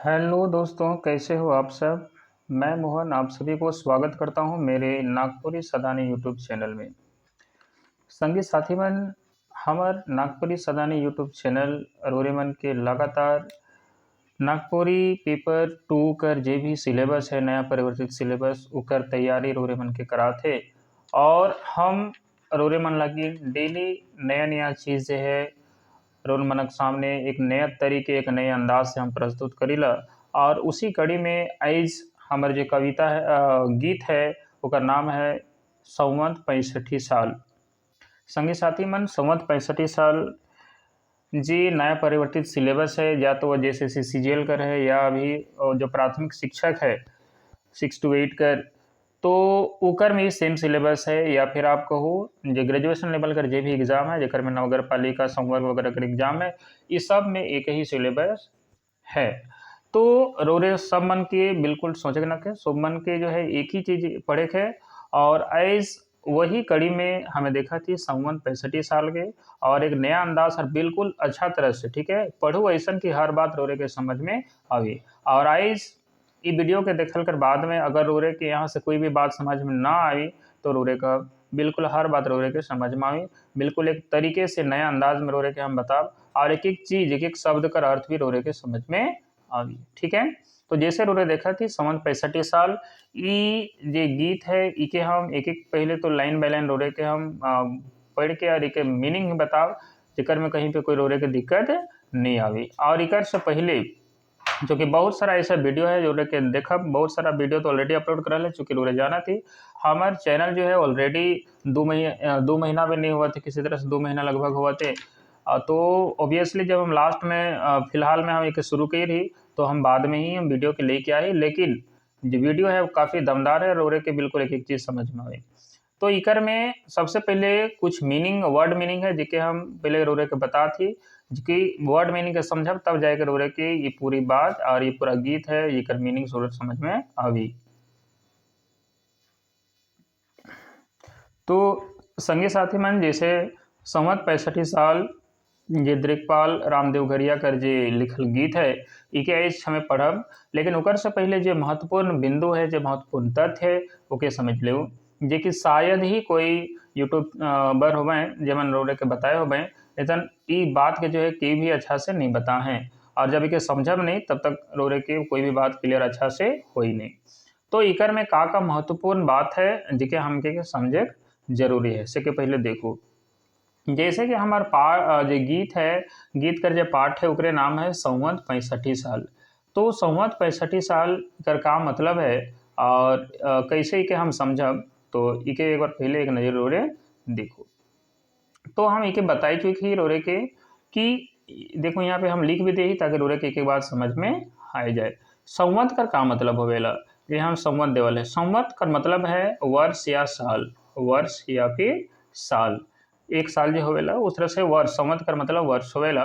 Hello दोस्तों, कैसे हो आप सब। मैं मोहन आप सभी को स्वागत करता हूं मेरे नागपुरी सदानी यूट्यूब चैनल में। संगीत साथी मन, हमार नागपुरी सदानी यूट्यूब चैनल रोरे मन के लगातार नागपुरी पेपर 2 कर जे भी सिलेबस है, नया परिवर्तित सिलेबस उकर तैयारी रोरे मन के कराथे। और हम रोरे मन लगी डेली नया नया चीज़ जो है रोल मनक सामने एक नया तरीके एक नए अंदाज से हम प्रस्तुत करीला। और उसी कड़ी में आज हमारे जो कविता है गीत है ओकर नाम है संवत 65 साल। संगी साथी मन, संवत 65 साल जी नया परिवर्तित सिलेबस है, या तो जैसे CGL कर है या अभी जो प्राथमिक शिक्षक है 6 to 8 कर, तो ओकर में सेम सिलेबस है। या फिर आप कहो जो ग्रेजुएशन लेवल कर जे भी एग्जाम है जेकर में नगर पालिका संवर्ग वगैरह कर एग्जाम है, इस सब में एक ही सिलेबस है। तो रोरे सब मन के बिल्कुल सोचे न के सब मन के जो है एक ही चीज पढ़े के। और ऐस वही कड़ी में हमें देखा थी संवत 65 साल के, और एक नया अंदाज और बिल्कुल अच्छा तरह से ठीक है पढ़ो ऐसा कि हर बात रोरे के समझ में आवे। और आइस ई वीडियो के देखल कर बाद में अगर रोरे के यहाँ से कोई भी बात समझ में ना आई तो रोरे का बिल्कुल हर बात रोरे के समझ में आई। बिल्कुल एक तरीके से नया अंदाज में रोरे के हम बताब, और एक एक चीज एक एक शब्द का अर्थ भी रोरे के समझ में आई। ठीक है, तो जैसे रोरे देखा थी संवत 65 साल ई जे गीत है इके हम एक एक पहले तो लाइन बाय लाइन रोरे के हम पढ़ के और इके मीनिंग बताब, जेकर में कहीं पे कोई रोरे के दिक्कत नहीं आवी। और इकर से पहले जो कि बहुत सारा ऐसा वीडियो है जो के देखा, बहुत सारा वीडियो तो ऑलरेडी अपलोड करा है, चूँकि रोरे जाना थी हमारे चैनल जो है ऑलरेडी 2 महीना भी नहीं हुआ थे, किसी तरह से 2 महीना लगभग हुआ थे। तो ऑब्वियसली जब हम लास्ट में फिलहाल में हम एक शुरू की रही तो हम बाद में ही हम वीडियो के लेके आए, लेकिन जो वीडियो है वो काफ़ी दमदार है, रोरे के बिल्कुल एक एक चीज़ समझ में आई। तो इकर में सबसे पहले कुछ मीनिंग वर्ड मीनिंग है जिके हम पहले रोरे के बता थी, कि वर्ड मीनिंग के समझब तब जाकर रोरे के ये पूरी बात और ये पूरा गीत है ये मीनिंग समझ में आवी। तो संगी साथी मन, जैसे संवत 65 साल ये दिग्पाल रामदेवघरिया कर जे लिखल गीत है इके आज हमें पढ़ब, लेकिन ओकर से पहले जो महत्वपूर्ण बिंदु है जो महत्वपूर्ण तथ्य है ओके समझ लो, जे कि शायद ही कोई यूट्यूब बर होवें जेमन रोरे के बताए होवें, लेकिन ई बात के जो है कि भी अच्छा से नहीं बता हैं। और जब इके समझब नहीं तब तक रोरे के कोई भी बात क्लियर अच्छा से हो ही नहीं। तो इकर में का महत्वपूर्ण बात है जिके हमके समझे जरूरी है। इसके पहले देखो, जैसे कि हमार जो गीत है गीत कर जो पाठ है उकरे नाम है संवत 65 साल। तो संवत 65 साल कर का मतलब है और कैसे इके हम समझब, तो इके एक बार पहले एक नज़र रोरे देखो। तो हम इके बताई चुकी ही रोरे के कि देखो यहाँ पे हम लिख भी दे ताकि रोरे के एक बात समझ में आ जाए। संवत कर का मतलब होवेला, ये हम संवत देवल है। संवत का मतलब है वर्ष या साल, वर्ष या फिर साल, एक साल जो होवेला उस तरह से वर्ष, संवत कर मतलब वर्ष होवेला।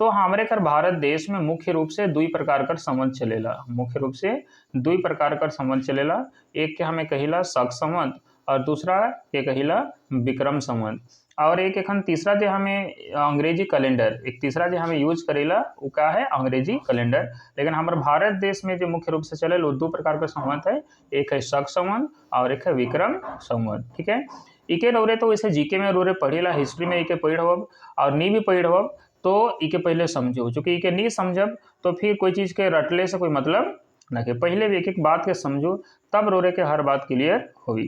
तो हमारे कर भारत देश में मुख्य रूप से 2 प्रकार कर संवत चलेला, मुख्य रूप से 2 प्रकार कर संवत चलेला। एक के हमें कहिला शक संवत और दूसरा के कहिला विक्रम संवत। और एक एखन तीसरा जो हमें अंग्रेजी कैलेंडर, एक तीसरा जो हमें यूज करेला वो का है अंग्रेजी कैलेंडर। लेकिन हमारे भारत देश में जो मुख्य रूप से चले वो 2 प्रकार का संवत है, एक है शक संवत और एक है विक्रम संवत। ठीक है, इके रोरे तो वैसे जीके में रोरे पढ़ेला, हिस्ट्री में इके पढ़ब और नहीं भी पढ़ब तो इके पहले समझो, चूँकि इके नहीं समझब तो फिर कोई चीज़ के रटले से कोई मतलब न के, पहले भी एक एक बात के समझो तब रोरे के हर बात क्लियर होगी।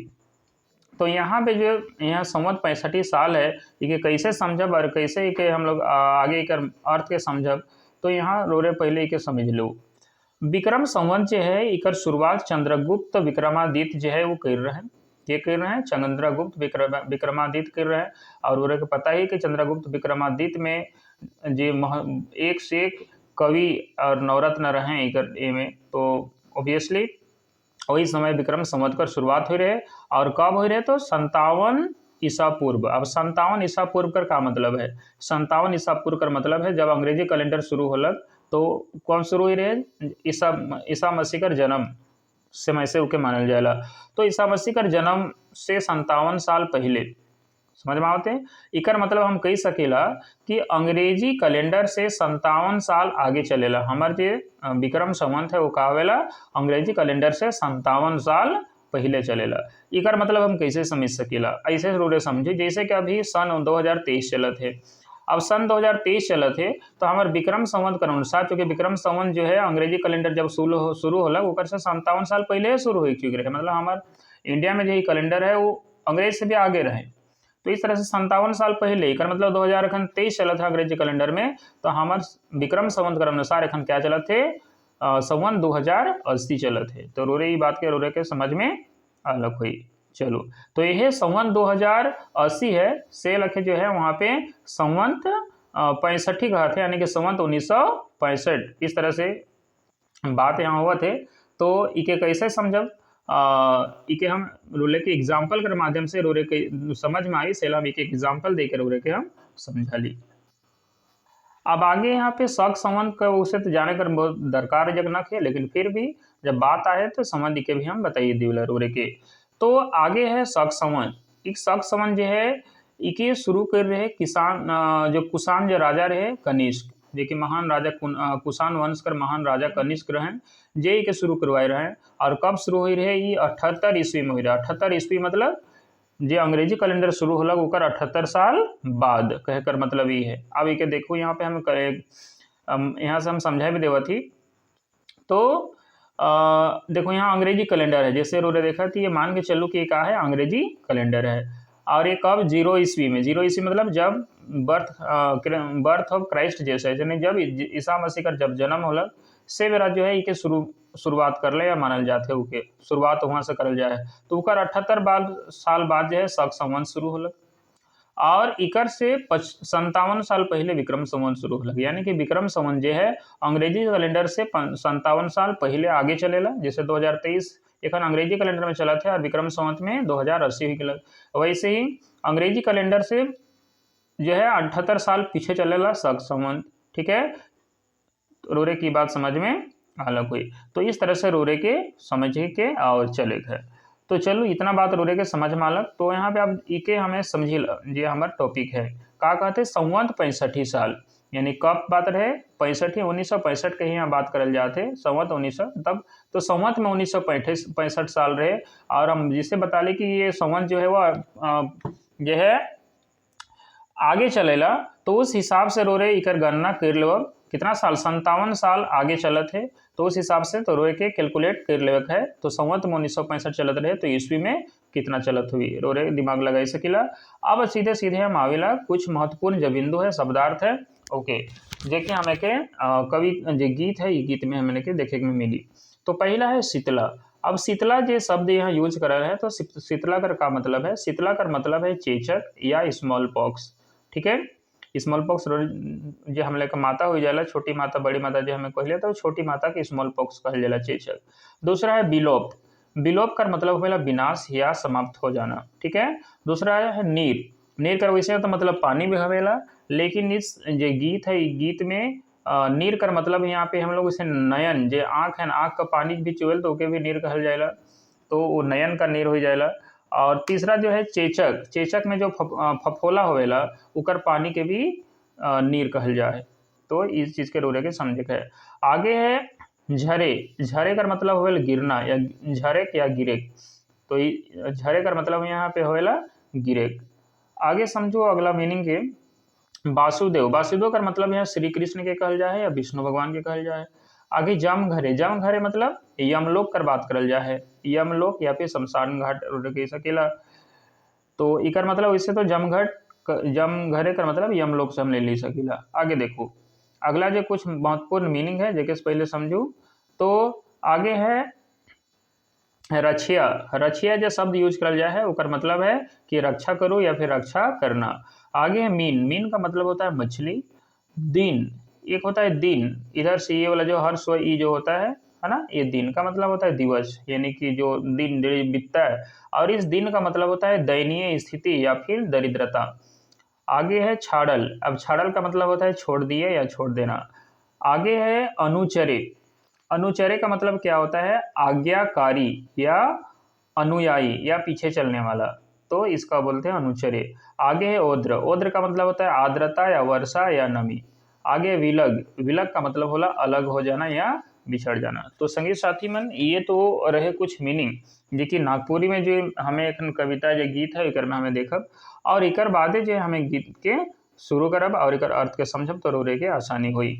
तो यहाँ पे जो यहाँ संवत 65 साल है इके कैसे समझब और कैसे इके हम लोग आगे एक अर्थ के समझब, तो यहाँ रोरे पहले इके समझ लो। विक्रम संवत जो है इकर शुरुआत चंद्रगुप्त विक्रमादित्य जो है वो कर रहे हैं, ये कर रहे हैं चंद्रगुप्त विक्रमादित्य कर रहे हैं। और उन्हें को पता ही कि चंद्रगुप्त विक्रमादित्य में जो एक से एक कवि और नवरत्न रहे इकर में, तो ऑब्वियसली वही समय विक्रम संवत कर शुरुआत हो रहे। और कब हो रहे तो 57 ईसा पूर्व। अब 57 ईसा पूर्व कर का मतलब है, 57 ईसा पूर्व कर मतलब है जब अंग्रेजी कैलेंडर शुरू होलक तो कौन शुरू हो रहे ईसा मसीह कर जन्म समय से उके मानल जाएला। तो ईसा मसीह कर जन्म से 57 साल पहले समझ में आवते। इकर मतलब हम कही सकेला कि अंग्रेजी कैलेंडर से 57 साल आगे चलेला। हमार जे विक्रम संवत है वो का आवेला अंग्रेजी कैलेंडर से 57 साल पहले चलेला। इकर मतलब हम कैसे समझ सकेला, ऐसे जरूर समझे जैसे कि अभी सन 2023 चलत है। अब सन 2023 चलत है तो हमार विक्रम संवत के अनुसार, चूंकि विक्रम संवत जो है अंग्रेजी कैलेंडर जब शुरू होला ओकर से 57 साल पहले शुरू हो चुके रहे, मतलब हमार इंडिया में जो कैलेंडर है वो अंग्रेज से भी आगे रहे। तो इस तरह से 57 साल पहले, एकर मतलब 2023 चलत है अंग्रेजी कैलेंडर में, तो हमार विक्रम संवत के अनुसार एखन क्या चलत है, संवत 2080 चलत है। तो रोरे ये बात के रोरे के समझ में अलग हुई। चलो, तो यह संवत 2080 है से लखे जो है वहाँ पे संवत 65 कहा थे, यानी कि संवत 1965। इस तरह से बात यहाँ हुआ थे। तो इके कैसे समझब, इके हम रोले के एग्जाम्पल के माध्यम से रोरे के समझ में आई, सेला हम एक एग्जाम्पल देकर रोरे के हम समझा ली। अब आगे यहाँ पे शक संवत का उसे तो जाने कर बहुत दरकार जगनक है, लेकिन फिर भी जब बात आए तो संवत के भी हम बताइए दिवला रोरे के। तो आगे है शक संवत। एक शक संवत जो है इके शुरू कर रहे किसान जो कुषाण जो राजा रहे कनिष्क, जो कि महान राजा कुषाण वंश कर महान राजा कनिष्क रहे, जे के शुरू करवाए रहे। और कब शुरू हो रहे, ये 78 ईस्वी में हो रहा। 78 ईस्वी मतलब जे अंग्रेजी कैलेंडर शुरू होला ओकर 78 साल बाद कहकर मतलब ये है। अब ये देखो यहाँ पे हम यहाँ से हम समझा भी देवा थी। तो देखो यहाँ अंग्रेजी कैलेंडर है, जैसे रोरे देखा थी, ये मान के चलो कि क्या है अंग्रेजी कैलेंडर है। और ये कब 0 ईस्वी में, 0 ईस्वी मतलब जब बर्थ ऑफ क्राइस्ट जैसे, यानी जब ईसा मसीह का जब जन्म होला से बेरा जो है इके शुरुआत कर ले या मानल जाते हैं, उके शुरुआत वहाँ से करल जाए। तो उकर 78 साल बाद जो है शक संवत शुरू होलक। और इकर से 57 साल पहले विक्रम संवत शुरू होलक, यानी कि विक्रम संवत जो है अंग्रेजी कैलेंडर से 57 साल पहले आगे चलेला। जैसे 2023 एखन अंग्रेजी कैलेंडर में चला था और विक्रम संवत में 2080 ही गलत। वैसे ही अंग्रेजी कैलेंडर से जो है 78 साल पीछे चलेला शक संवत। ठीक है, रोरे की बात समझ में अलग हुई। तो इस तरह से रोरे के समझ के और चले गए। तो चलो इतना बात रोरे के समझ में अलग। तो यहाँ पे अब इके हमें समझी ये हमारा टॉपिक है का कहते संवत 65 साल, यानी कब बात रहे 65 1965 के ही यहाँ बात करल जाते संवत 1900 तब। तो संवत में 1965 साल रहे। और हम जिसे बता ले कि ये संवत जो है वो जो है आगे चलेला, तो उस हिसाब से रोरे इकर गणना कर लो कितना साल 57 साल आगे चलत है। तो उस हिसाब से तो रोए के कैलकुलेट कर लेवक है। तो संवत में 1965 चलत रहे तो ईस्वी में कितना चलत हुई रोरे दिमाग लगाई सकीला। अब सीधे सीधे हम आवेला कुछ महत्वपूर्ण जो बिंदु है शब्दार्थ है ओके, जे कि हमें के कवि जो गीत है ये गीत में हमें के देखे में मिली। तो पहला है शीतला। अब शीतला जो शब्द यहाँ यूज कर रहे हैं, तो शीतला कर का मतलब है, शीतला कर मतलब है चेचक या स्मॉल पॉक्स। ठीक है, स्मॉल पॉक्स जो हम लोग माता हो जाला, छोटी माता बड़ी माता जो हमें कहले तो छोटी माता के स्मॉल पॉक्स कहल जाला चेचक। दूसरा है बिलोप। बिलोप का मतलब होगा विनाश या समाप्त हो जाना। ठीक है, दूसरा है नीर। नीर का वैसे तो मतलब पानी भी हवेला, लेकिन इस जो गीत है गीत में नीर का मतलब यहाँ पे हम लोग इसे नयन जो आँख है, आँख का पानी भी चुएल तो ओके भी नीर कहल जाएला, तो वो नयन का नीर हो जाएला। और तीसरा जो है चेचक। चेचक में जो फफोला होवेला उकर पानी के भी नीर कहल जाए। तो इस चीज के रोरे के समझे है। आगे है झरे। झरे का मतलब होवेला गिरना या झरेक या गिरेक। तो झरे का मतलब यहाँ पे होवेला गिरेक। आगे समझो अगला मीनिंग के वासुदेव। वासुदेव का मतलब यहाँ श्री कृष्ण के कहल जाए या विष्णु भगवान के कहल जाए। आगे जम घरे। जम घरे मतलब यमलोक कर बात करल जाए, यमलोक या फिर शमशान घाट कह सकेला। तो इकर मतलब इससे तो जम घरे का मतलब यमलोक से हम ले ली सकेला। आगे देखो अगला जो कुछ महत्वपूर्ण मीनिंग है जेके पहले समझू। तो आगे है रछिया। रछिया जो शब्द यूज करल जाए है उकर मतलब है कि रक्षा करो या फिर रक्षा करना। आगे है मीन। मीन का मतलब होता है मछली। दिन, एक होता है दिन, इधर से ये वाला जो हर्ष ई जो होता है ना, ये दिन का मतलब होता है दिवस, यानी कि जो दिन बीतता है। और इस दिन का मतलब होता है दयनीय स्थिति या फिर दरिद्रता। आगे है छाड़ल। अब छाड़ल का मतलब होता है छोड़ दिए या छोड़ देना। आगे है अनुचरे। अनुचरे का मतलब क्या होता है आज्ञाकारी या अनुयायी या पीछे चलने वाला। तो इसका बोलते हैं अनुचर्य। आगे है ओद्र, ओद्र का मतलब होता है आर्द्रता या वर्षा या नमी। आगे है विलग, विलग का मतलब होला अलग हो जाना या बिछड़ जाना। तो संगीत साथी मन ये तो रहे कुछ मीनिंग जे कि नागपुरी में जो हमें एक कविता जो गीत है एकर में हमें देखब और एकर बादे जो हमें गीत के शुरू करब और एकर अर्थ के समझब तो रोरे के आसानी हुई।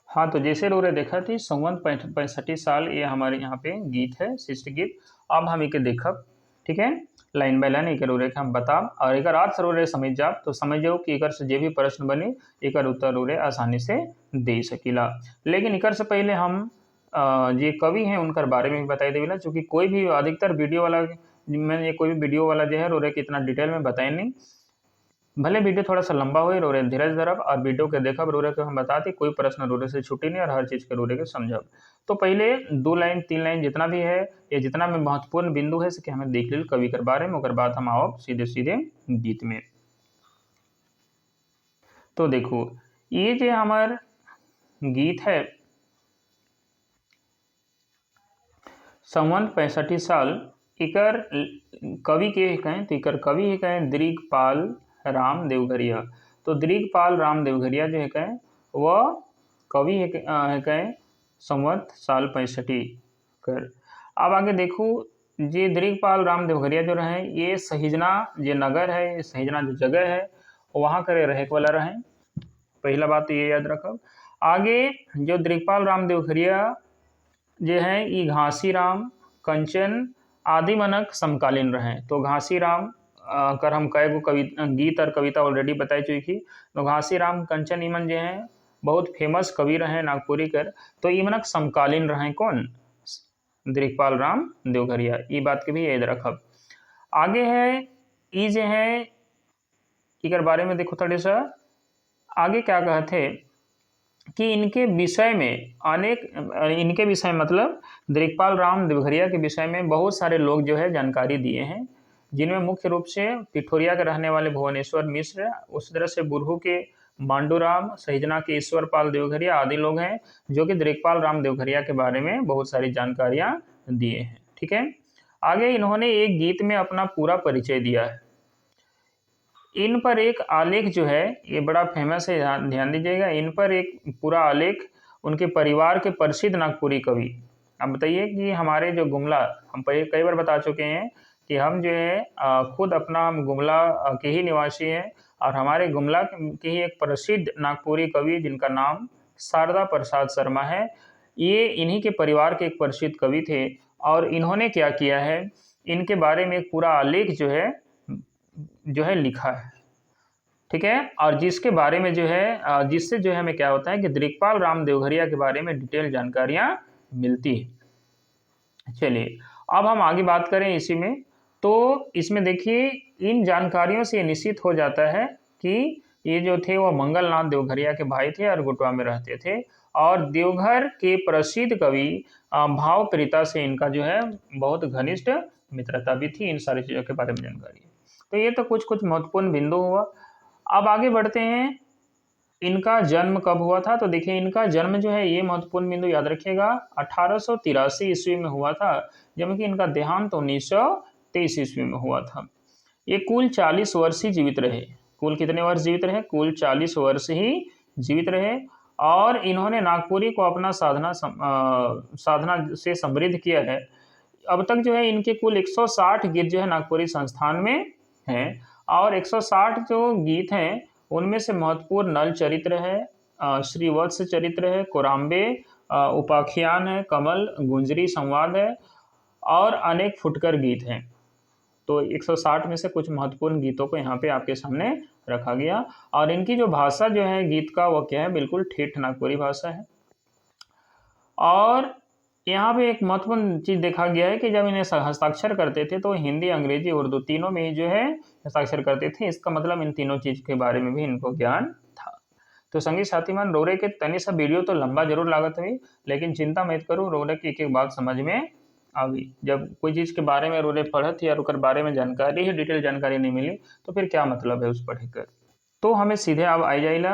हाँ, तो जैसे रोरे देखा थी संवत 65 साल ये हमारे यहाँ पे गीत है शिष्ट गीत। अब हम इके देखब, ठीक है, लाइन बाय लाइन एकर रोरे के हम बताब और एकर अर्थ रोरे समझ जाब तो समझ जाओ कि एकर से जे भी प्रश्न बने एकर उत्तर रोरे आसानी से दे सकीला। लेकिन एकर से पहले हम जे कवि हैं उनकर बारे में भी बताई देवेला, चूँकि कोई भी अधिकतर वीडियो वाला मैंने कोई भी वीडियो वाला जो है रोरे के इतना डिटेल में बताए नहीं। भले वीडियो थोड़ा सा लंबा हो रोरे धीरज धरब और वीडियो के देखब रोरे के हम बताते कोई प्रश्न रोरे से छुट्टी नहीं और हर चीज़ के रोरे के समझब। तो पहले 2 लाइन 3 लाइन जितना भी है या जितना भी महत्वपूर्ण बिंदु है कि हमें देख ली कवि के बारे में, ओकर बाद हम आओ सीधे सीधे गीत में। तो देखो ये जो हमार गीत है संवत 65 साल, इकर कवि के कहें तो इकर कवि ही कहें दृगपाल राम देवघरिया। तो दृगपाल राम देवघरिया जो है कहें वह कवि है कहें संवत साल 65 कर। अब आगे देखो जे दृगपाल राम देवघरिया जो रहे ये सहिजना जो नगर है, सहिजना जो जगह है वहाँ करे रहे वाला रहे, पहला बात तो ये याद रखब। आगे जो दृगपाल राम देवघरिया जो है ये घासीराम कंचन आदि मनक समकालीन रहे। तो घासीराम कर हम कई गो गीत और कविता ऑलरेडी बताई चुकी। तो घासीराम कंचन ईमन जो हैं बहुत फेमस कवि रहे नागपुरी कर, तो ईमनक समकालीन रहे कौन दृगपाल राम देवघरिया, ये बात के भी याद रखब। आगे है ये जो है इकर बारे में देखो थोड़े सा आगे क्या कहते कि इनके विषय में अनेक इनके विषय मतलब दृगपाल राम देवघरिया के विषय में बहुत सारे लोग जो है जानकारी दिए हैं, जिनमें मुख्य रूप से पिठोरिया के रहने वाले भुवनेश्वर मिश्र, उस तरह से बुरहू के मांडूराम, सहिजना के ईश्वर पाल देवघरिया आदि लोग हैं जो कि दृगपाल राम देवघरिया के बारे में बहुत सारी जानकारियां दिए हैं। ठीक है, आगे इन्होंने एक गीत में अपना पूरा परिचय दिया है। इन पर एक आलेख जो है ये बड़ा फेमस है, ध्यान दीजिएगा, इन पर एक पूरा आलेख उनके परिवार के प्रसिद्ध नागपुरी कवि। अब बताइए कि हमारे जो गुमला, हम कई बार बता चुके हैं कि हम जो है खुद अपना हम गुमला के ही निवासी हैं और हमारे गुमला के ही एक प्रसिद्ध नागपुरी कवि जिनका नाम शारदा प्रसाद शर्मा है, ये इन्हीं के परिवार के एक प्रसिद्ध कवि थे। और इन्होंने क्या किया है, इनके बारे में एक पूरा आलेख जो है लिखा है। ठीक है, और जिसके बारे में जो है जिससे जो है हमें क्या होता है कि दृगपाल राम देवघरिया के बारे में डिटेल जानकारियां मिलती है। चलिए अब हम आगे बात करें इसी में, तो इसमें देखिए इन जानकारियों से निश्चित हो जाता है कि ये जो थे वो मंगलनाथ देवघरिया के भाई थे और गुटवा में रहते थे और देवघर के प्रसिद्ध कवि भावप्रीता से इनका जो है बहुत घनिष्ठ मित्रता भी थी। इन सारी चीज़ों के बारे में जानकारी है। तो ये तो कुछ कुछ महत्वपूर्ण बिंदु हुआ। अब आगे बढ़ते हैं, इनका जन्म कब हुआ था। तो देखिए इनका जन्म जो है ये महत्वपूर्ण बिंदु याद रखिएगा 1883 ईस्वी में हुआ था, जबकि इनका देहांत 1923 ईस्वी में हुआ था। ये कुल 40 वर्ष ही जीवित रहे। कुल कितने वर्ष जीवित रहे? कुल 40 वर्ष ही जीवित रहे और इन्होंने नागपुरी को अपना साधना से समृद्ध किया है। अब तक जो है इनके कुल 160 गीत जो है नागपुरी संस्थान में हैं और 160 जो गीत हैं उनमें से महत्वपूर्ण नल चरित्र है, श्रीवत्स चरित्र है, कोराम्बे, उपाख्यान है, कमल, गुंजरी संवाद है और अनेक फुटकर गीत हैं। तो 160 में से कुछ महत्वपूर्ण गीतों को यहाँ पे आपके सामने रखा गया। और इनकी जो भाषा जो है गीत का वो क्या है, बिल्कुल ठेठ नागपुरी भाषा है। और यहाँ पे एक महत्वपूर्ण चीज़ देखा गया है कि जब इन्हें हस्ताक्षर करते थे तो हिंदी, अंग्रेजी, उर्दू तीनों में ही जो है हस्ताक्षर करते थे। इसका मतलब इन तीनों चीज़ के बारे में भी इनको ज्ञान था। तो संगी साथीमान रोरे के तनी सा वीडियो तो लंबा जरूर लागत हुई, लेकिन चिंता मत करो, रोरे की एक एक बात समझ में आवी। जब कोई चीज़ के बारे में रोरे पढ़त या ओकर बारे में जानकारी है, डिटेल जानकारी नहीं मिली तो फिर क्या मतलब है उस पढ़े कर। तो हमें सीधे अब आई जाइला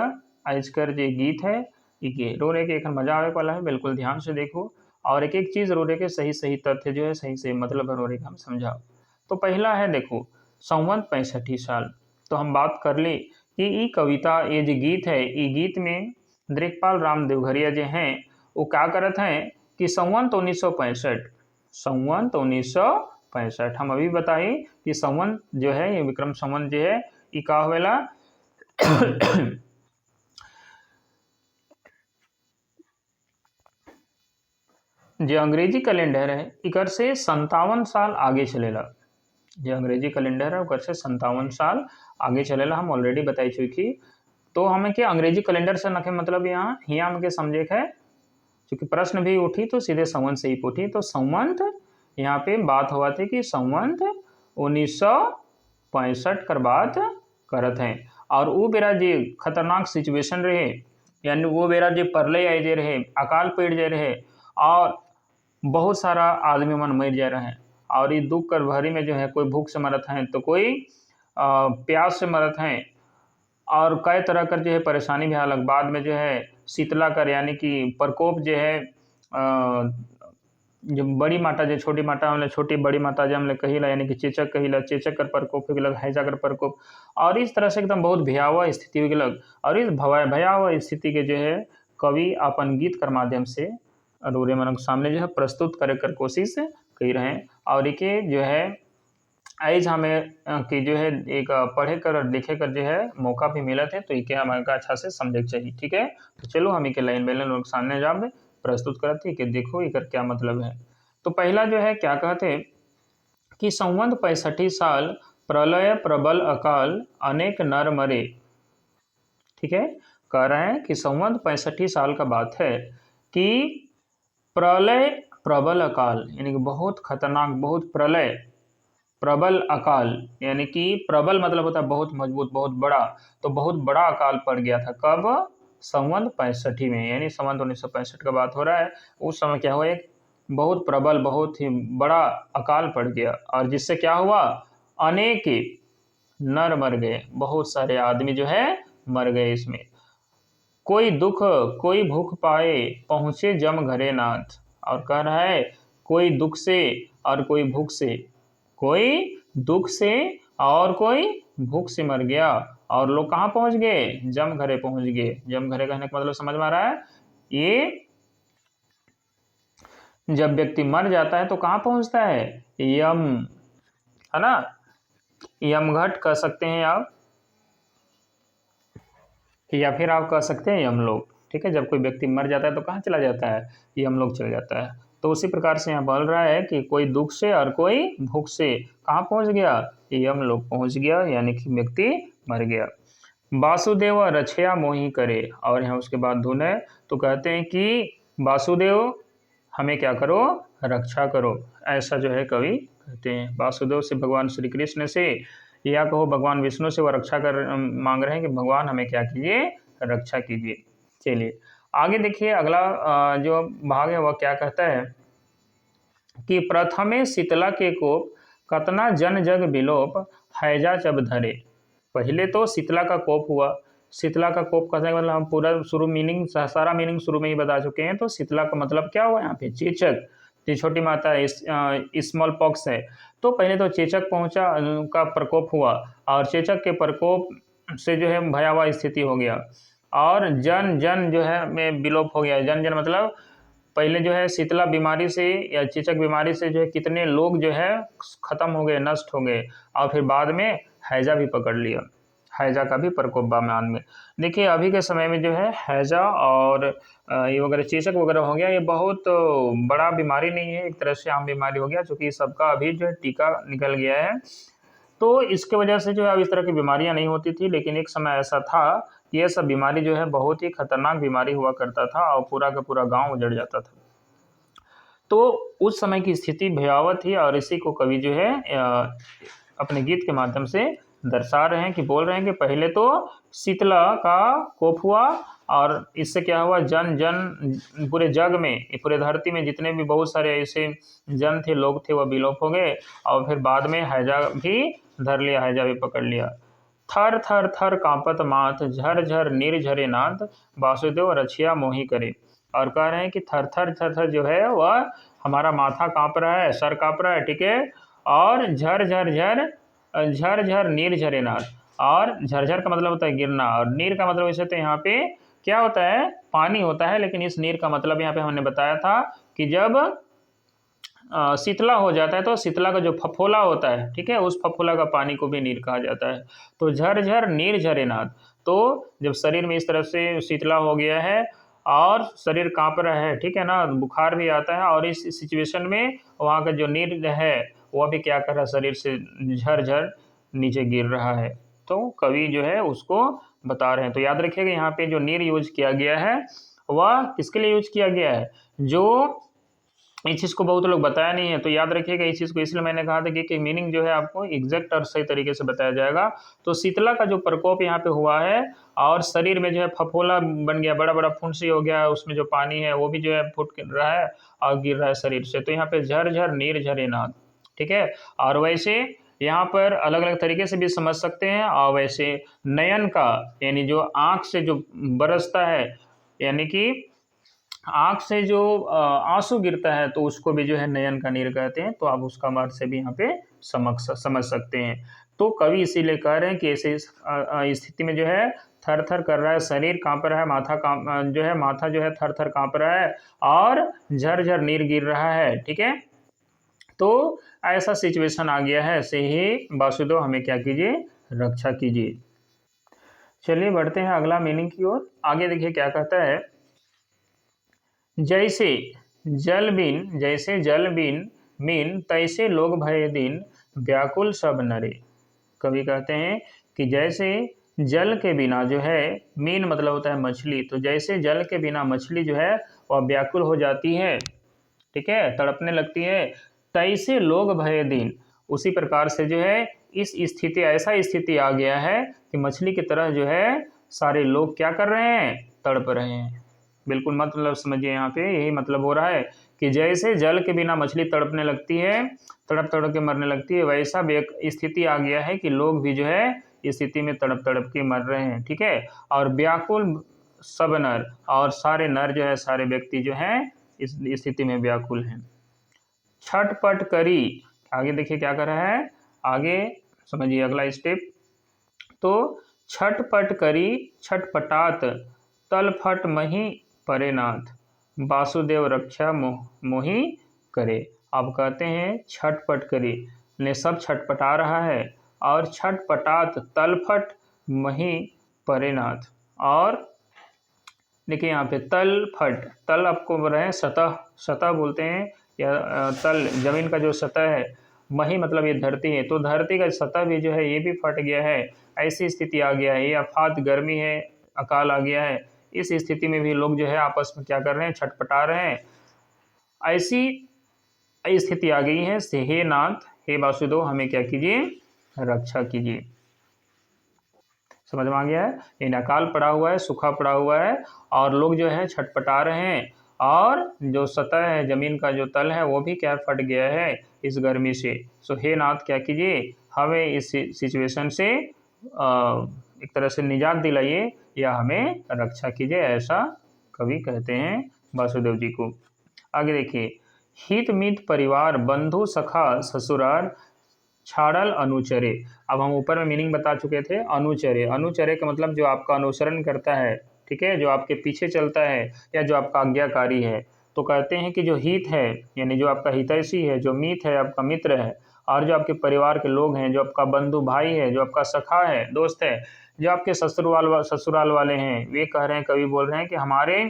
आज कर जो गीत है ये रोरे के एक मजा आवे वाला है, बिल्कुल ध्यान से देखो और एक एक चीज़ रोरे के सही सही तथ्य जो है सही सही मतलब है रोरे का हम समझाओ। तो पहला है देखो संवत 65 साल। तो हम बात कर ली कि ये कविता, ये जो गीत है, ये गीत में दिग्पाल राम देवघरिया जो हैं वो क्या करत हैं कि संवत 1965, संवत 1965 हम अभी बताई कि संवत जो है ये विक्रम संवत जो है ये का होवेला जो अंग्रेजी कैलेंडर है इकर से 57 साल आगे चलेला। जो अंग्रेजी कैलेंडर है उकर से 57 साल आगे चलेला, हम ऑलरेडी बताई चुकी। तो हमें क्या अंग्रेजी कैलेंडर से नखे मतलब यहाँ हमके समझे है, क्योंकि प्रश्न भी उठी तो सीधे संवत से ही उठी। तो संवत यहाँ पे बात हुआ थी कि संवत 1965 कर बात करत हैं। और वो बेरा जो खतरनाक सिचुएशन रहे, यानी वो बेरा जो प्रलय आए जे रहे, अकाल पड़ जाए रहे और बहुत सारा आदमी मन मर जा रहे हैं। और ये दुख कर भरी में जो है कोई भूख से मरत हैं तो कोई प्यास से मरत हैं और कई तरह कर जो है परेशानी भी हालक। बाद में जो है शीतला कर यानी कि प्रकोप जो है जो बड़ी माता जो छोटी माता हमने छोटी बड़ी माता जो हमने कही ला यानी कि चेचक कही ला, चेचक कर प्रकोप हो गलग, हैजा कर प्रकोप। और इस तरह से एकदम बहुत भयावह स्थिति हो गलग। और इस भयावह स्थिति के जो है कवि अपन गीत कर माध्यम से अधूरे मन के सामने जो है प्रस्तुत करे कर कोशिश कर रहे हैं। और इके जो है आज हमें कि जो है एक पढ़े कर और लिखे कर जो है मौका भी मिला थे, तो इके हमारे का अच्छा से समझे के चाहिए। ठीक है, तो चलो हम इके लाइन बाई लाइन लोग सामने जाब प्रस्तुत करते कि देखो इकर क्या मतलब है। तो पहला जो है क्या कहते कि संवत 65 साल प्रलय प्रबल अकाल अनेक नर मरे। ठीक है, कह रहे हैं कि संवत 65 साल का बात है कि प्रलय प्रबल अकाल यानी कि बहुत खतरनाक, बहुत प्रलय, प्रबल अकाल यानी कि प्रबल मतलब होता है बहुत मजबूत, बहुत बड़ा। तो बहुत बड़ा अकाल पड़ गया था कब? संवत 65 में, यानी संवत 1965 का बात हो रहा है। उस समय क्या हुआ, एक बहुत प्रबल, बहुत ही बड़ा अकाल पड़ गया और जिससे क्या हुआ, अनेक नर मर गए, बहुत सारे आदमी जो है मर गए इसमें। कोई दुख कोई भूख पाए पहुंचे जम घरे नाथ। और कह रहा है कोई दुख से और कोई भूख से, कोई दुख से और कोई भूख से मर गया। और लोग कहाँ पहुंच गए? जम घरे पहुंच गए। जम घरे कहने का मतलब समझ में आ रहा है, ये जब व्यक्ति मर जाता है तो कहाँ पहुंचता है? यम, है ना, यमघट कह सकते हैं आप, या फिर आप कह सकते हैं यमलोक। ठीक है, जब कोई व्यक्ति मर जाता है तो कहाँ चला जाता है? यमलोक चला जाता है। तो उसी प्रकार से यहाँ बोल रहा है कि कोई दुख से और कोई भूख से कहाँ पहुँच गया? यमलोक पहुँच गया, यानी कि व्यक्ति मर गया। वासुदेव रछया मोहि करे, और यहाँ उसके बाद धुन है तो कहते हैं कि वासुदेव हमें क्या करो? रक्षा करो। ऐसा जो है कवि कहते हैं। वासुदेव से भगवान श्री कृष्ण से या कहो भगवान विष्णु से वो रक्षा कर मांग रहे हैं कि भगवान हमें क्या कीजिए? रक्षा कीजिए। चलिए आगे देखिए, अगला जो भाग है वह क्या कहता है कि प्रथमे शीतला के कोप कतना जन जग विलोप हैजा जब धरे। पहले तो शीतला का कोप हुआ। शीतला का कोप कहने का मतलब हम पूरा शुरू मीनिंग, सारा मीनिंग शुरू में ही बता चुके हैं। तो शीतला का मतलब क्या हुआ यहाँ पे? चेचक, जो छोटी माता स्मॉल पॉक्स है। तो पहले तो चेचक पहुंचा का प्रकोप हुआ और चेचक के प्रकोप से जो है भयावह स्थिति हो गया और जन जन जो है में विलोप हो गया। जन जन मतलब पहले जो है शीतला बीमारी से या चेचक बीमारी से जो है कितने लोग जो है खत्म हो गए, नष्ट हो गए। और फिर बाद में हैजा भी पकड़ लिया, हैजा का भी प्रकोप बामान में। देखिए अभी के समय में जो है हैजा और ये वगैरह चेचक वगैरह हो गया, ये बहुत बड़ा बीमारी नहीं है, एक तरह से आम बीमारी हो गया, चूँकि सबका अभी जो है टीका निकल गया है। तो इसके वजह से जो है अब इस तरह की बीमारियां नहीं होती थी। लेकिन एक समय ऐसा था कि ये सब बीमारी जो है बहुत ही खतरनाक बीमारी हुआ करता था और पूरा का पूरा गांव उजड़ जाता था। तो उस समय की स्थिति भयावह थी और इसी को कवि जो है अपने गीत के माध्यम से दर्शा रहे हैं कि बोल रहे हैं कि पहले तो शीतला का कोप हुआ और इससे क्या हुआ, जन जन पूरे जग में, पूरे धरती में जितने भी बहुत सारे ऐसे जन थे, लोग थे, वह विलोप हो गए। और फिर बाद में हैजा भी धर लिया, हैजा भी पकड़ लिया। थर थर थर कांपत माथ झर झर निर्झरे नाथ वासुदेव रछिया मोहि करे। और कह रहे हैं कि थर थर थर थर जो है वह हमारा माथा कांप रहा है, सर कांप रहा है। ठीक है, और झर झर झर झर झर नीर झरे नाथ। और झरझर का मतलब होता है गिरना, और नीर का मतलब वैसे तो यहाँ पे क्या होता है, पानी होता है, लेकिन इस नीर का मतलब यहाँ पे हमने बताया था कि जब शीतला हो जाता है तो शीतला का जो फफोला होता है, ठीक है, उस फफोला का पानी को भी नीर कहा जाता है। तो झरझर नीर झरे नाथ, तो जब शरीर में इस तरह से शीतला हो गया है और शरीर कांप रहा है, ठीक है ना, बुखार भी आता है, और इस सिचुएशन में वहाँ का जो नीर है वह भी क्या कर रहा है, शरीर से झरझर नीचे गिर रहा है। तो कवि जो है उसको बता रहे हैं। तो याद रखिएगा यहाँ पे जो नीर यूज किया गया है वह किसके लिए यूज किया गया है, जो इस चीज़ को बहुत लोग बताया नहीं है। तो याद रखिएगा इस चीज़ को, इसलिए मैंने कहा था कि मीनिंग जो है आपको एग्जैक्ट और सही तरीके से बताया जाएगा। तो शीतला का जो प्रकोप यहाँ पे हुआ है और शरीर में जो है फफोला बन गया, बड़ा बड़ा फुंसी हो गया, उसमें जो पानी है वो भी जो है फूट रहा है और गिर रहा है शरीर से। तो यहाँ पे झर नीर झरे नाथ, ठीक है। और वैसे यहाँ पर अलग अलग तरीके से भी समझ सकते हैं। और वैसे नयन का यानी जो आँख से जो बरसता है, यानी कि आँख से जो आंसू गिरता है, तो उसको भी जो है नयन का नीर कहते हैं। तो आप उसका अर्थ से भी यहाँ पे समझ सकते हैं। तो कवि इसीलिए कह रहे हैं कि ऐसे स्थिति में जो है थर थर कर रहा है शरीर, कांप रहा है, माथा जो है थर थर कांप रहा है और झर नीर गिर रहा है, ठीक है। तो ऐसा सिचुएशन आ गया है, ऐसे ही वासुदेव हमें क्या कीजिए, रक्षा कीजिए। चलिए बढ़ते हैं अगला मीनिंग की ओर। आगे देखिए क्या कहता है, जैसे जल बिन मीन तैसे लोग भय दिन व्याकुल सब नरे। कवि कहते हैं कि जैसे जल के बिना जो है, मीन मतलब होता है मछली, तो जैसे जल के बिना मछली जो है वह व्याकुल हो जाती है, ठीक है, तड़पने लगती है, तैसे लोग भय दिन, उसी प्रकार से जो है इस स्थिति, ऐसा स्थिति आ गया है कि मछली की तरह जो है सारे लोग क्या कर रहे हैं, तड़प रहे हैं। बिल्कुल मतलब समझिए, यहाँ पे यही मतलब हो रहा है कि जैसे जल के बिना मछली तड़पने लगती है, तड़प तड़प के मरने लगती है, वैसा स्थिति आ गया है कि लोग भी जो है इस स्थिति में तड़प तड़प के मर रहे हैं, ठीक है। और व्याकुल सब नर, और सारे नर जो है, सारे व्यक्ति जो हैं इस स्थिति में व्याकुल हैं। छटपट करी, आगे देखिए क्या कर रहा है, आगे समझिए अगला स्टेप। तो छटपट करी छटपटात तलफट मही परे नाथ, वासुदेव रक्षा मोहि करे। अब कहते हैं छटपट करी, ने सब छटपटा रहा है, और छटपटात तलफट मही परे नाथ। और देखिए यहाँ पे तलफट, तल आपको बोल रहे हैं सतह बोलते हैं, या तल जमीन का जो सतह है, मही मतलब ये धरती है, तो धरती का सतह भी जो है ये भी फट गया है, ऐसी स्थिति आ गया है, ये आफात गर्मी है, अकाल आ गया है। इस स्थिति में भी लोग जो है आपस में क्या कर रहे हैं, छटपटा रहे हैं। ऐसी स्थिति आ गई है, से हे नाथ, हे वासुदेव हमें क्या कीजिए, रक्षा कीजिए। समझ में आ गया है, इन अकाल पड़ा हुआ है, सूखा पड़ा हुआ है, और लोग जो है छटपटा रहे हैं, और जो सतह है, जमीन का जो तल है वो भी क्या फट गया है इस गर्मी से। सो हे नाथ क्या कीजिए, हमें इस सिचुएशन से एक तरह से निजात दिलाइए, या हमें रक्षा कीजिए, ऐसा कवि कहते हैं वासुदेव जी को। आगे देखिए, हित मित परिवार बंधु सखा ससुराल छाड़ल अनुचरे। अब हम ऊपर में मीनिंग बता चुके थे, अनुचरे, अनुचरे का मतलब जो आपका अनुसरण करता है, ठीक है, जो आपके पीछे चलता है, या जो आपका आज्ञाकारी है। तो कहते हैं कि जो हित है, यानी जो आपका हितैषी है, जो मित है, आपका मित्र है, और जो आपके परिवार के लोग हैं, जो आपका बंधु भाई है, जो आपका सखा है, दोस्त है, जो आपके ससुराल वाले हैं, वे कह रहे हैं, कवि बोल रहे हैं कि हमारे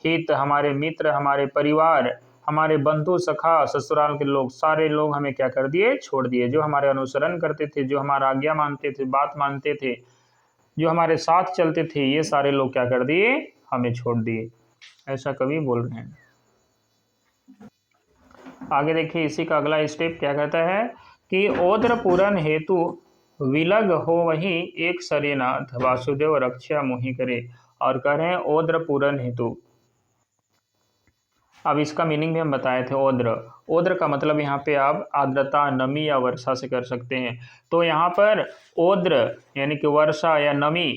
हित, हमारे मित्र, हमारे परिवार, हमारे बंधु सखा, ससुराल के लोग, सारे लोग हमें क्या कर दिए, छोड़ दिए। जो हमारे अनुसरण करते थे, जो हमारा आज्ञा मानते थे, बात मानते थे, जो हमारे साथ चलते थे, ये सारे लोग क्या कर दिए, हमें छोड़ दिए, ऐसा कवि बोल रहे हैं। आगे देखिए इसी का अगला स्टेप क्या कहता है कि ओद्र पूरन हेतु विलग हो वही एक सरेनाथ, वासुदेव रक्षा मोहि करे। और कह रहे हैं ओद्र पूरन हेतु। अब इसका मीनिंग भी हम बताए थे, ओद्र, ओद्र का मतलब यहाँ पे आप आर्द्रता, नमी या वर्षा से कर सकते हैं। तो यहाँ पर ओद्र यानी कि वर्षा या नमी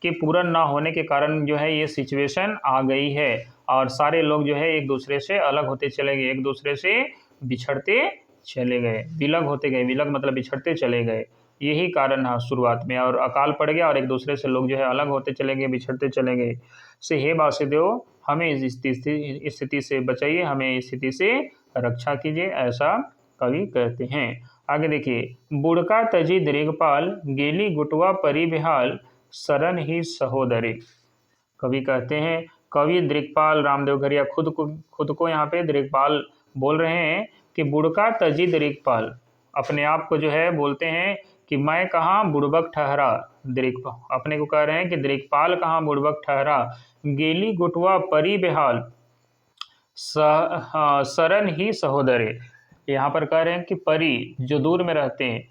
के पूर्ण ना होने के कारण जो है ये सिचुएशन आ गई है, और सारे लोग जो है एक दूसरे से अलग होते चले गए, एक दूसरे से बिछड़ते चले गए, विलग होते गए, विलग मतलब बिछड़ते चले गए, यही कारण है शुरुआत में। और अकाल पड़ गया और एक दूसरे से लोग जो है अलग होते चले गए, बिछड़ते चले गए। से हे वासुदेव, हमें इस स्थिति से बचाइए, हमें इस स्थिति से रक्षा कीजिए, ऐसा कवि कहते हैं। आगे देखिए, बुड़का तजी दृगपाल, गेली गुटवा परी बेहाल, शरण ही सहोदरी। कवि कहते हैं, कवि दृक्पाल रामदेव घरिया खुद को यहाँ पे दृक्पाल बोल रहे हैं कि बुड़का तजी दृक्पाल, अपने आप को जो है बोलते हैं कि मैं कहाँ बुड़बक ठहरा। दृक्पाल अपने को कह रहे हैं कि दृक्पाल कहाँ बुड़बक ठहरा, गेली गुटवा परी बेहाल, शरण ही सहोदरे। यहाँ पर कह रहे हैं कि परी जो दूर में रहते हैं,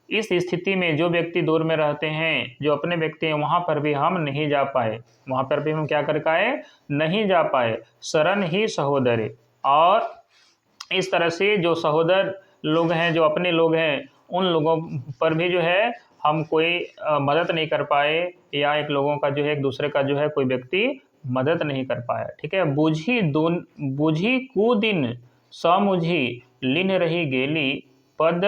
इस स्थिति में जो व्यक्ति दूर में रहते हैं, जो अपने व्यक्ति हैं, वहाँ पर भी हम नहीं जा पाए, वहाँ पर भी हम क्या कर पाए, नहीं जा पाए। शरण ही सहोदरे, और इस तरह से जो सहोदर लोग हैं, जो अपने लोग हैं, उन लोगों पर भी जो है हम कोई मदद नहीं कर पाए, या एक लोगों का जो है, एक दूसरे का जो है कोई व्यक्ति मदद नहीं कर पाया। ठीक है, बूझी कुदिन समुझी, लिन रही गेली पद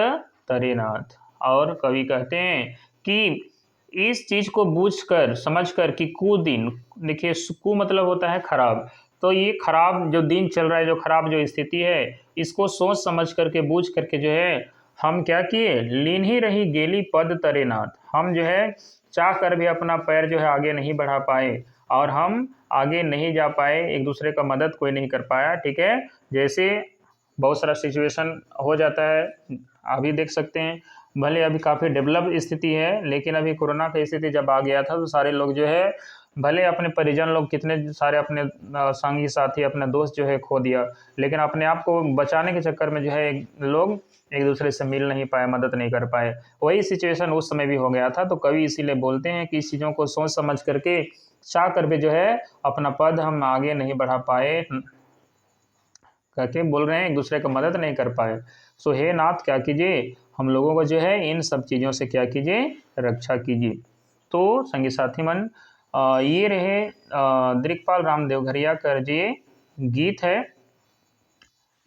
तरेनाथ। और कवि कहते हैं कि इस चीज को बूझकर समझकर कि कुदिन, देखिए कु मतलब होता है खराब, तो ये खराब जो दिन चल रहा है, जो खराब जो स्थिति है, इसको सोच समझ करके बूझ करके जो है हम क्या किए, लीन ही रही गेली पद तरेनाथ। हम जो है चाह कर भी अपना पैर जो है आगे नहीं बढ़ा पाए, और हम आगे नहीं जा पाए, एक दूसरे का मदद कोई नहीं कर पाया। ठीक है, जैसे बहुत सारा सिचुएशन हो जाता है, अभी देख सकते हैं, भले अभी काफ़ी डेवलप स्थिति है, लेकिन अभी कोरोना की स्थिति जब आ गया था तो सारे लोग जो है, भले अपने परिजन लोग कितने सारे अपने संगी साथी, अपने दोस्त जो है खो दिया, लेकिन अपने आप को बचाने के चक्कर में जो है लोग एक दूसरे से मिल नहीं पाए, मदद नहीं कर पाए। वही सिचुएशन उस समय भी हो गया था। तो कवि इसीलिए बोलते हैं कि इस चीज़ों को सोच समझ करके, चाह कर भी जो है अपना पद हम आगे नहीं बढ़ा पाए, करके बोल रहे हैं, एक दूसरे का मदद नहीं कर पाए। सो हे नाथ, क्या कीजिए, हम लोगों को जो है इन सब चीज़ों से क्या कीजिए, रक्षा कीजिए। तो संगी साथी मन, ये रहे दृक्पाल रामदेव घरिया कर जी गीत है।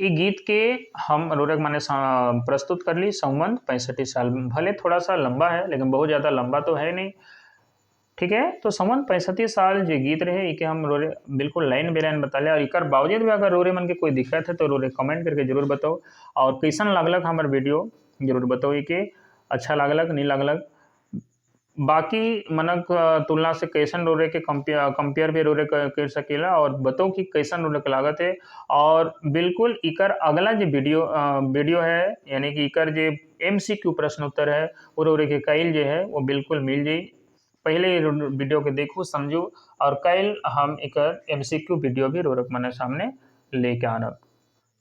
ये गीत के हम रोरक माने प्रस्तुत कर ली संवत 65 साल। भले थोड़ा सा लंबा है, लेकिन बहुत ज़्यादा लंबा तो है नहीं। ठीक है, तो संवत 65 साल जो गीत रहे, इके हम रोरे बिल्कुल लाइन बेलाइन बता लिया। और इकर बावजूद भी अगर रोरे मन के कोई दिक्कत है तो रोरे कमेंट करके जरूर बताओ, और कैसन लागलक हमार वीडियो जरूर बताओ, कि अच्छा लागलक नहीं लागलक। बाकी मनक तुलना से कैसन रोरे के कंपेयर भी रोरे कर सकेला, और बताओ कि कैसन रोरे के लागत है। और बिल्कुल इकर अगला जो वीडियो है, यानी कि इकर जो MCQ प्रश्न उत्तर है, वो रोरे के कईल जो है वो बिल्कुल मिल जाई। पहले वीडियो के देखो समझो, और कल हम एक MCQ वीडियो भी रोरक मन सामने लेके आना।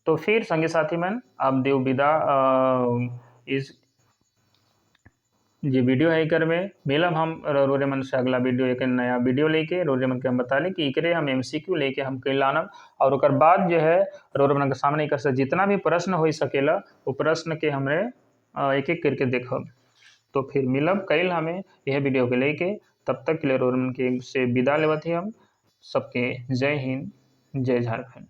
तो फिर संगे साथी मन, अब देव विदा इस जो वीडियो है इकर में मिलब हम रोरे मन से अगला वीडियो, एक नया वीडियो लेके रोरे मन के हम बता लें कि इकरे हम MCQ लेके हम कल आनब। और ओकर बाद जो है रोरे मन के सामने इकर से जितना भी प्रश्न हो सकेला, वो प्रश्न के हमरे एक एक करके देखब। तो फिर मिलब कल हमें यह वीडियो के लेके, तब तक के लिए रोरन के से विदा लेवत ही हम सबके। जय हिंद, जय झारखंड।